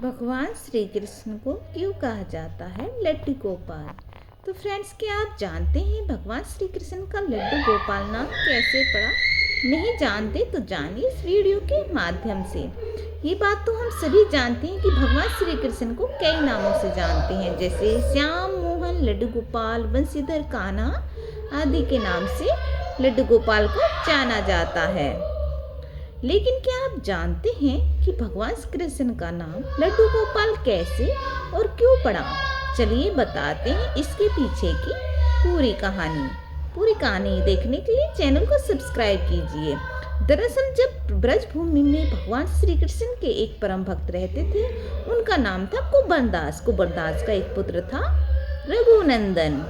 भगवान श्री कृष्ण को क्यों कहा जाता है लड्डू गोपाल। तो फ्रेंड्स, क्या आप जानते हैं भगवान श्री कृष्ण का लड्डू गोपाल नाम कैसे पड़ा? नहीं जानते तो जानिए इस वीडियो के माध्यम से। ये बात तो हम सभी जानते हैं कि भगवान श्री कृष्ण को कई नामों से जानते हैं, जैसे श्याम, मोहन, लड्डू गोपाल, बंसीधर, कान्हा आदि के नाम से लड्डू गोपाल को जाना जाता है। लेकिन क्या आप जानते हैं कि भगवान कृष्ण का नाम लड्डू गोपाल कैसे और क्यों पड़ा? चलिए बताते हैं इसके पीछे की पूरी कहानी। पूरी कहानी देखने के लिए चैनल को सब्सक्राइब कीजिए। दरअसल जब ब्रजभूमि में भगवान श्री कृष्ण के एक परम भक्त रहते थे, उनका नाम था कुंभनदास। कुंभनदास का एक पुत्र था रघुनंदन,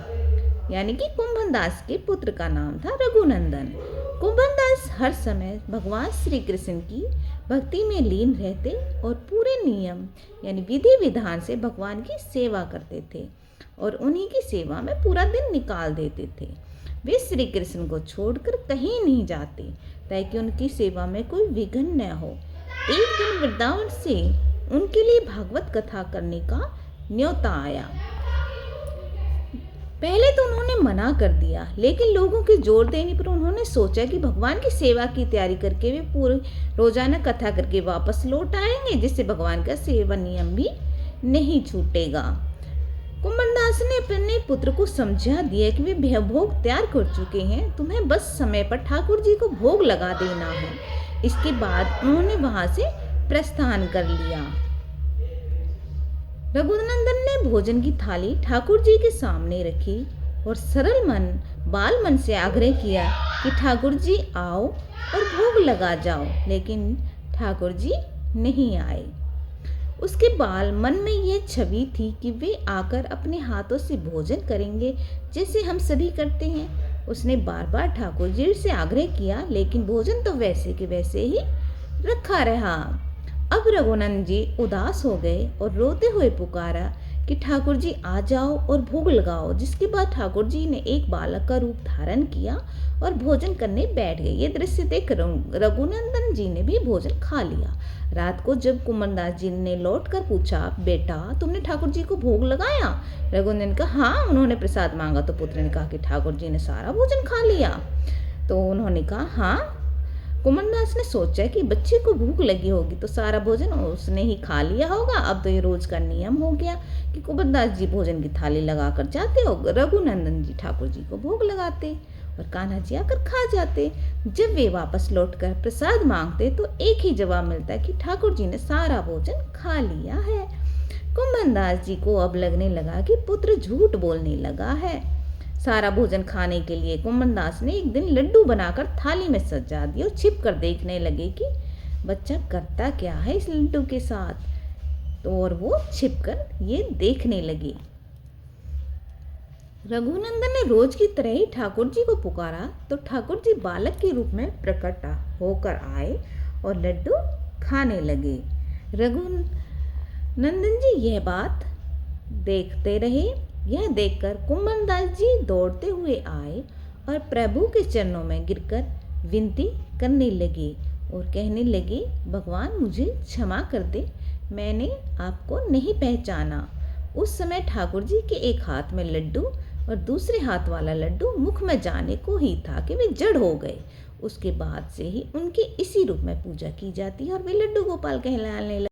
यानी कि कुंभनदास के पुत्र का नाम था रघुनंदन। कुंभनदास हर समय भगवान श्री कृष्ण की भक्ति में लीन रहते और पूरे नियम यानी विधि विधान से भगवान की सेवा करते थे और उन्हीं की सेवा में पूरा दिन निकाल देते थे। वे श्री कृष्ण को छोड़कर कहीं नहीं जाते ताकि उनकी सेवा में कोई विघ्न न हो। एक दिन वृंदावन से उनके लिए भागवत कथा करने का न्योता आया। पहले तो उन्होंने मना कर दिया, लेकिन लोगों के जोर देने पर उन्होंने सोचा कि भगवान की सेवा की तैयारी करके वे पूरे रोजाना कथा करके वापस लौट आएंगे, जिससे भगवान का सेवा नियम भी नहीं छूटेगा। कुंभनदास ने अपने पुत्र को समझा दिया कि वे भोग तैयार कर चुके हैं, तुम्हें बस समय पर ठाकुर जी को भोग लगा देना है। इसके बाद उन्होंने वहां से प्रस्थान कर लिया। रघुनंदन ने भोजन की थाली ठाकुर जी के सामने रखी और सरल मन बाल मन से आग्रह किया कि ठाकुर जी आओ और भोग लगा जाओ, लेकिन ठाकुर जी नहीं आए। उसके बाल मन में यह छवि थी कि वे आकर अपने हाथों से भोजन करेंगे, जैसे हम सभी करते हैं। उसने बार बार ठाकुर जी से आग्रह किया, लेकिन भोजन तो वैसे के वैसे ही रखा रहा। अब रघुनंदन जी उदास हो गए और रोते हुए पुकारा कि ठाकुर जी आ जाओ और भोग लगाओ। जिसके बाद ठाकुर जी ने एक बालक का रूप धारण किया और भोजन करने बैठ गए। ये दृश्य देख रघुनंदन जी ने भी भोजन खा लिया। रात को जब कुंभनदास जी ने लौट कर पूछा, बेटा तुमने ठाकुर जी को भोग लगाया? रघुनंदन का हाँ, उन्होंने प्रसाद मांगा तो पुत्र ने कहा कि ठाकुर जी ने सारा भोजन खा लिया। तो उन्होंने कहा हाँ। कुंभनदास ने सोचा कि बच्चे को भूख लगी होगी तो सारा भोजन उसने ही खा लिया होगा। अब तो ये रोज का नियम हो गया कि कुंभनदास जी भोजन की थाली लगा कर जाते और रघुनंदन जी ठाकुर जी को भोग लगाते और कान्हा जी आकर खा जाते। जब वे वापस लौटकर प्रसाद मांगते तो एक ही जवाब मिलता कि ठाकुर जी ने सारा भोजन खा लिया है। कुंभनदास जी को अब लगने लगा कि पुत्र झूठ बोलने लगा है। सारा भोजन खाने के लिए कुंभनदास ने एक दिन लड्डू बनाकर थाली में सजा दिया और छिप कर देखने लगे कि बच्चा करता क्या है इस लड्डू के साथ। तो और वो छिप कर ये देखने लगी। रघुनंदन ने रोज की तरह ही ठाकुर जी को पुकारा तो ठाकुर जी बालक के रूप में प्रकट होकर आए और लड्डू खाने लगे। रघुनंदन जी यह बात देखते रहे। यह देखकर कुंभनदास जी दौड़ते हुए आए और प्रभु के चरणों में गिरकर विनती करने लगे और कहने लगे, भगवान मुझे क्षमा कर दे, मैंने आपको नहीं पहचाना। उस समय ठाकुर जी के एक हाथ में लड्डू और दूसरे हाथ वाला लड्डू मुख में जाने को ही था कि वे जड़ हो गए। उसके बाद से ही उनके इसी रूप में पूजा की जाती है और वे लड्डू गोपाल कहलाने लगे।